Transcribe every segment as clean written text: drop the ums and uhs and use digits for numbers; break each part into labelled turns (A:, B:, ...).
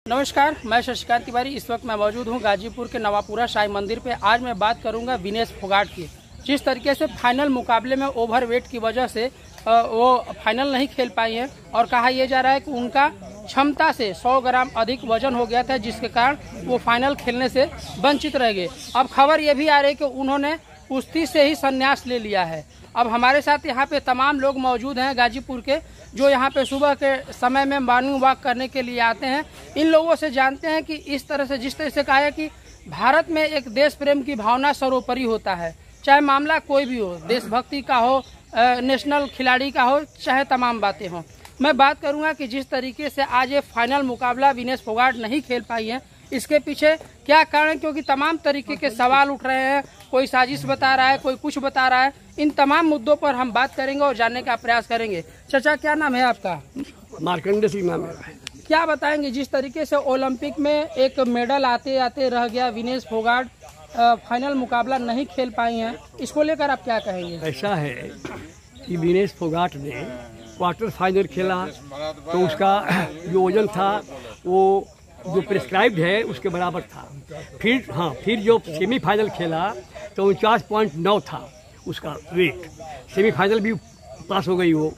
A: नमस्कार, मैं शशिकांत तिवारी। इस वक्त मैं मौजूद हूं गाजीपुर के नवापुरा साई मंदिर पे। आज मैं बात करूंगा विनेश फोगाट की। जिस तरीके से फाइनल मुकाबले में ओवरवेट की वजह से वो फाइनल नहीं खेल पाई हैं और कहा यह जा रहा है कि उनका क्षमता से 100 ग्राम अधिक वजन हो गया था, जिसके कारण वो फाइनल खेलने से वंचित रह गए। अब खबर ये भी आ रही है कि उन्होंने कुश्ती से ही संन्यास ले लिया है। अब हमारे साथ यहाँ पे तमाम लोग मौजूद हैं गाजीपुर के, जो यहाँ पे सुबह के समय में मॉर्निंग वॉक करने के लिए आते हैं। इन लोगों से जानते हैं कि इस तरह से, जिस तरह से कहा है कि भारत में एक देश प्रेम की भावना सर्वोपरि होता है, चाहे मामला कोई भी हो, देशभक्ति का हो, नेशनल खिलाड़ी का हो, चाहे तमाम बातें हों। मैं बात करूंगा कि जिस तरीके से आज ये फाइनल मुकाबला विनेश फोगाट नहीं खेल पाई है, इसके पीछे क्या कारण, क्योंकि तमाम तरीके के सवाल उठ रहे हैं। कोई साजिश बता रहा है, कोई कुछ बता रहा है। इन तमाम मुद्दों पर हम बात करेंगे और जानने का प्रयास करेंगे। चाचा, क्या नाम है आपका?
B: मार्कंडे सिंह नाम है।
A: क्या बताएंगे, जिस तरीके से ओलंपिक में एक मेडल आते आते रह गया, विनेश फोगाट फाइनल मुकाबला नहीं खेल पाई हैं, इसको लेकर आप क्या कहेंगे?
B: ऐसा है कि विनेश फोगाट ने क्वार्टर फाइनल खेला तो उसका जो वजन था वो जो प्रिस्क्राइब्ड है उसके बराबर था। फिर जो सेमीफाइनल खेला तो 49.9 था उसका वेट। सेमीफाइनल भी पास हो गई वो।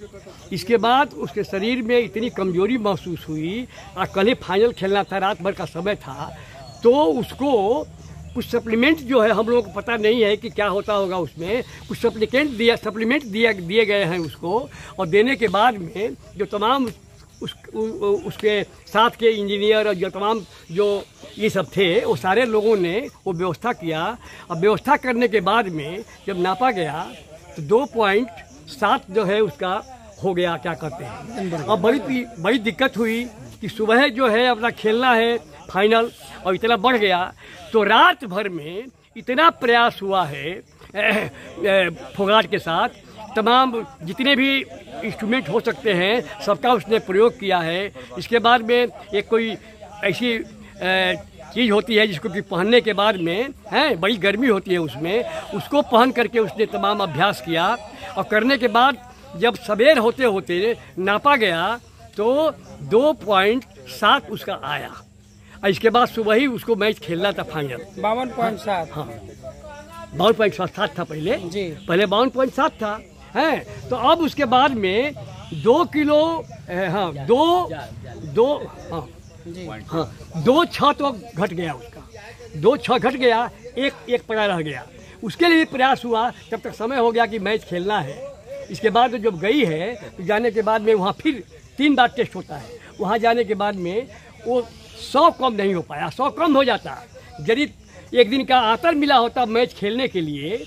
B: इसके बाद उसके शरीर में इतनी कमजोरी महसूस हुई और कल ही फाइनल खेलना था, रात भर का समय था, तो उसको कुछ सप्लीमेंट जो है, हम लोगों को पता नहीं है कि क्या होता होगा उसमें, कुछ सप्लीमेंट दिए गए हैं उसको। और देने के बाद में जो तमाम उसके साथ के इंजीनियर और जो तमाम जो ये सब थे, वो सारे लोगों ने वो व्यवस्था किया। और व्यवस्था करने के बाद में जब नापा गया तो 2.7 जो है उसका हो गया, क्या कहते हैं। और बड़ी दिक्कत हुई कि सुबह जो है अपना खेलना है फाइनल, और इतना बढ़ गया तो रात भर में इतना प्रयास हुआ है फोगाट के साथ, तमाम जितने भी इंस्ट्रूमेंट हो सकते हैं सबका उसने प्रयोग किया है। इसके बाद में एक कोई ऐसी चीज़ होती है जिसको कि पहनने के बाद में बड़ी गर्मी होती है उसमें, उसको पहन करके उसने तमाम अभ्यास किया। और करने के बाद जब सवेर होते होते नापा गया तो 2.7 उसका आया। इसके बाद सुबह ही उसको मैच खेलना था फाइनल।
A: 52.7।
B: हाँ, 52.7 था पहले जी, पहले 52.7 था। तो अब उसके बाद में 2 किलो 2.6 तो घट गया उसका, 2.6 घट गया, एक पड़ा रह गया। उसके लिए प्रयास हुआ, तब तक समय हो गया कि मैच खेलना है। इसके बाद जब गई है तो जाने के बाद में वहाँ फिर 3 बार टेस्ट होता है। वहाँ जाने के बाद में वो 100 कम नहीं हो पाया, 100 कम हो जाता। यदि एक दिन का आतर मिला होता मैच खेलने के लिए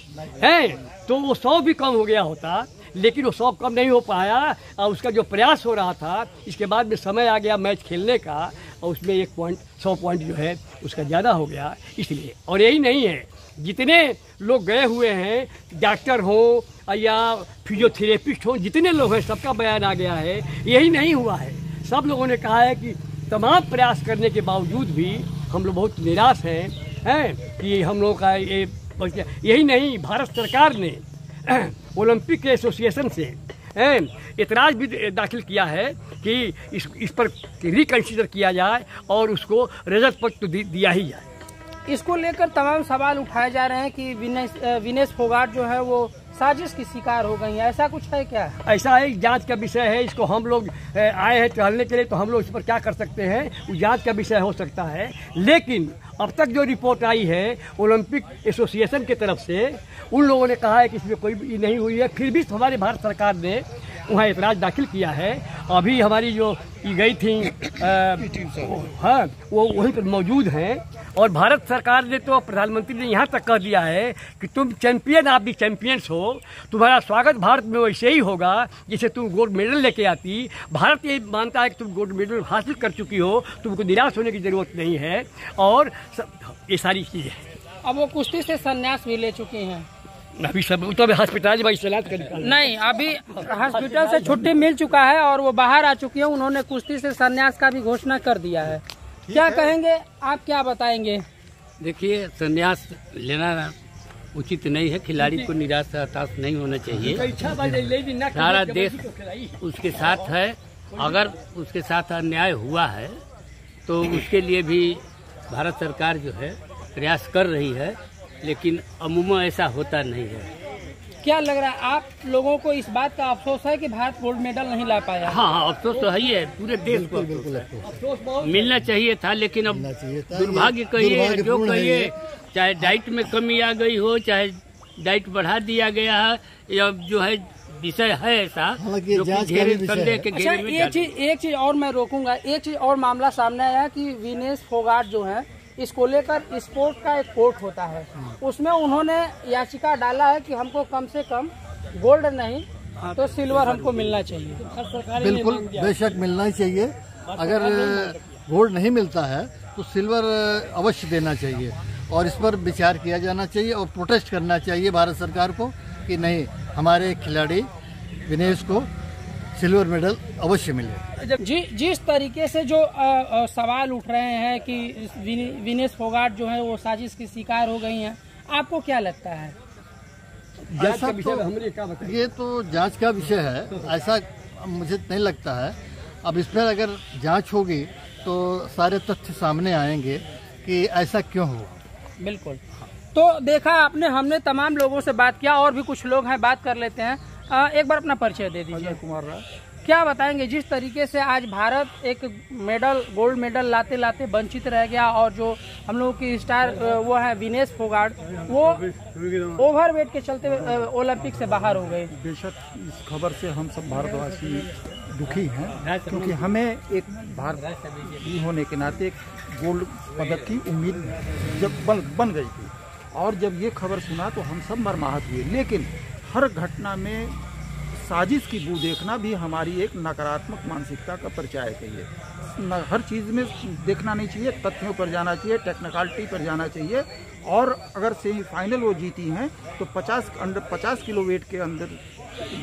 B: तो वो 100 भी कम हो गया होता, लेकिन वो 100 कम नहीं हो पाया। और उसका जो प्रयास हो रहा था, इसके बाद में समय आ गया मैच खेलने का, और उसमें 100 पॉइंट जो है उसका ज़्यादा हो गया इसलिए। और यही नहीं है, जितने लोग गए हुए हैं, डॉक्टर हो या फिजियोथेरेपिस्ट हो, जितने लोग हैं सबका बयान आ गया है, यही नहीं हुआ है। सब लोगों ने कहा है कि तमाम प्रयास करने के बावजूद भी हम लोग बहुत निराश हैं कि हम लोग का यही नहीं, भारत सरकार ने ओलंपिक एसोसिएशन से एतराज़ भी दाखिल किया है कि इस पर रिकंसिडर किया जाए और उसको रजत पदक तो दिया ही जाए।
A: इसको लेकर तमाम सवाल उठाए जा रहे हैं कि विनेश फोगाट जो है वो साजिश की शिकार हो गई है, ऐसा कुछ है क्या?
B: ऐसा है, जांच का विषय है। इसको हम लोग आए हैं टहलने के लिए, तो हम लोग इस पर क्या कर सकते हैं, वो जांच का विषय हो सकता है। लेकिन अब तक जो रिपोर्ट आई है ओलंपिक एसोसिएशन की तरफ से, उन लोगों ने कहा है कि इसमें कोई नहीं हुई है। फिर भी हमारी भारत सरकार ने वहाँ एतराज़ दाखिल किया है। अभी हमारी जो गई थी वो वहीं पर मौजूद हैं। और भारत सरकार ने तो, प्रधानमंत्री ने यहाँ तक कह दिया है कि तुम चैंपियन ऑफ द चैंपियंस हो, तुम्हारा स्वागत भारत में वैसे ही होगा जैसे तुम गोल्ड मेडल लेके आती। भारत ये मानता है कि तुम गोल्ड मेडल हासिल कर चुकी हो, तुमको निराश होने की ज़रूरत नहीं है। और ये सारी चीज़ें,
A: अब वो कुश्ती से संन्यास भी ले चुकी हैं।
B: अभी सब तो हॉस्पिटल
A: नहीं, अभी हॉस्पिटल से छुट्टी मिल चुका है और वो बाहर आ चुकी है। उन्होंने कुश्ती से संन्यास का भी घोषणा कर दिया है। क्या कहेंगे आप, क्या बताएंगे?
C: देखिए, संन्यास लेना उचित नहीं है। खिलाड़ी को निराश हताश नहीं होना चाहिए। सारा देश उसके साथ है। अगर उसके साथ अन्याय हुआ है तो उसके लिए भी भारत सरकार जो है प्रयास कर रही है, लेकिन अमूमन ऐसा होता नहीं है।
A: क्या लग रहा है आप लोगों को इस बात का अफसोस है कि भारत गोल्ड मेडल नहीं ला पाया?
C: हाँ, अफसोस तो है ही है, पूरे देश को अफसोस मिलना चाहिए था, लेकिन अब दुर्भाग्य कहिए जो कहिए, चाहे डाइट में कमी आ गई हो, चाहे डाइट बढ़ा दिया गया है, या जो है विषय है ऐसा जो घेरे संदेह के घेरे में।
A: एक चीज और मैं रोकूंगा, एक चीज और मामला सामने आया कि विनेश फोगाट जो है इसको लेकर स्पोर्ट का एक कोर्ट होता है, उसमें उन्होंने याचिका डाला है कि हमको कम से कम गोल्ड नहीं तो सिल्वर हमको मिलना चाहिए।
D: बिल्कुल, बेशक मिलना ही चाहिए। अगर गोल्ड नहीं मिलता है तो सिल्वर अवश्य देना चाहिए और इस पर विचार किया जाना चाहिए और प्रोटेस्ट करना चाहिए भारत सरकार को कि नहीं, हमारे खिलाड़ी विनेश को सिल्वर मेडल अवश्य मिले।
A: जिस तरीके से जो सवाल उठ रहे हैं कि विनेश फोगाट जो है वो साजिश की शिकार हो गई हैं, आपको क्या लगता है?
D: ऐसा तो ये तो जांच का विषय है, ऐसा मुझे नहीं लगता है। अब इस पर अगर जांच होगी तो सारे तथ्य सामने आएंगे कि ऐसा क्यों हुआ।
A: बिल्कुल। तो देखा आपने, हमने तमाम लोगों से बात किया, और भी कुछ लोग हैं, बात कर लेते हैं। एक बार अपना परिचय दे दीजिए।
E: कुमार राय।
A: क्या बताएंगे जिस तरीके से आज भारत एक मेडल, गोल्ड मेडल लाते लाते वंचित रह गया, और जो हम लोगों की स्टार वो है विनेश फोगाट, वो ओवरवेट के चलते ओलंपिक से बाहर हो गए।
E: बेशक इस खबर से हम सब भारतवासी दुखी हैं, क्योंकि हमें एक भारतीय होने के नाते एक गोल्ड पदक की उम्मीद जब बन गई थी, और जब ये खबर सुना तो हम सब मर्माहत हुए। लेकिन हर घटना में साजिश की बू देखना भी हमारी एक नकारात्मक मानसिकता का परिचायक है। हर चीज़ में देखना नहीं चाहिए, तथ्यों पर जाना चाहिए, टेक्निकलिटी पर जाना चाहिए। और अगर सेमीफाइनल वो जीती हैं तो 50 किलो वेट के अंदर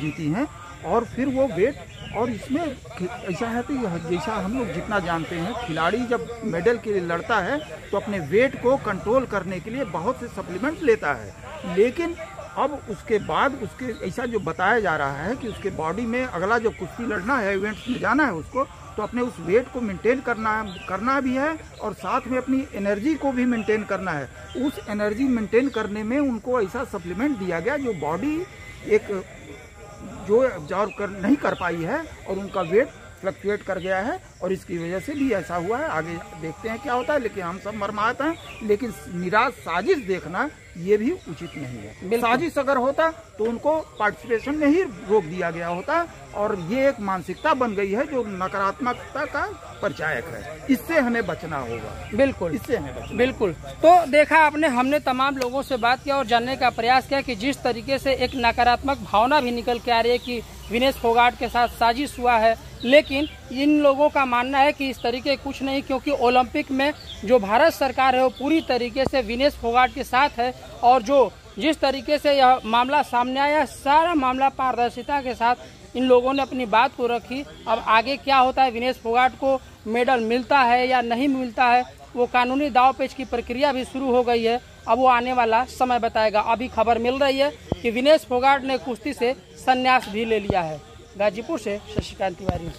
E: जीती हैं, और फिर वो वेट, और इसमें ऐसा है कि जैसा हम लोग जितना जानते हैं, खिलाड़ी जब मेडल के लिए लड़ता है तो अपने वेट को कंट्रोल करने के लिए बहुत से सप्लीमेंट लेता है। लेकिन अब उसके बाद उसके ऐसा जो बताया जा रहा है कि उसके बॉडी में अगला जो कुश्ती लड़ना है, इवेंट्स में जाना है उसको, तो अपने उस वेट को मेंटेन करना भी है, और साथ में अपनी एनर्जी को भी मेंटेन करना है। उस एनर्जी मेंटेन करने में उनको ऐसा सप्लीमेंट दिया गया जो बॉडी एक जो एब्जॉर्व नहीं कर पाई है, और उनका वेट फ्लक्चुएट कर गया है, और इसकी वजह से भी ऐसा हुआ है। आगे देखते हैं क्या होता है, लेकिन हम सब मर्माहत हैं। लेकिन निराश साजिश देखना ये भी उचित नहीं है। साजिश अगर होता तो उनको पार्टिसिपेशन में ही रोक दिया गया होता, और ये एक मानसिकता बन गई है जो नकारात्मकता का परिचायक है। इससे हमें बचना होगा।
A: बिल्कुल,
E: इससे हमें बचना।
A: बिल्कुल। तो देखा आपने, हमने तमाम लोगों से बात किया और जानने का प्रयास किया कि जिस तरीके से एक नकारात्मक भावना भी निकल के आ रही है कि विनेश फोगाट के साथ साजिश हुआ है, लेकिन इन लोगों का मानना है कि इस तरीके कुछ नहीं, क्योंकि ओलंपिक में जो भारत सरकार है वो पूरी तरीके से विनेश फोगाट के साथ है, और जो जिस तरीके से यह मामला सामने आया, सारा मामला पारदर्शिता के साथ इन लोगों ने अपनी बात को रखी। अब आगे क्या होता है, विनेश फोगाट को मेडल मिलता है या नहीं मिलता है, वो कानूनी दांव-पेच की प्रक्रिया भी शुरू हो गई है। अब वो आने वाला समय बताएगा। अभी खबर मिल रही है कि विनेश फोगाट ने कुश्ती से संन्यास भी ले लिया है। गाजीपुर से शशिकांत तिवारी।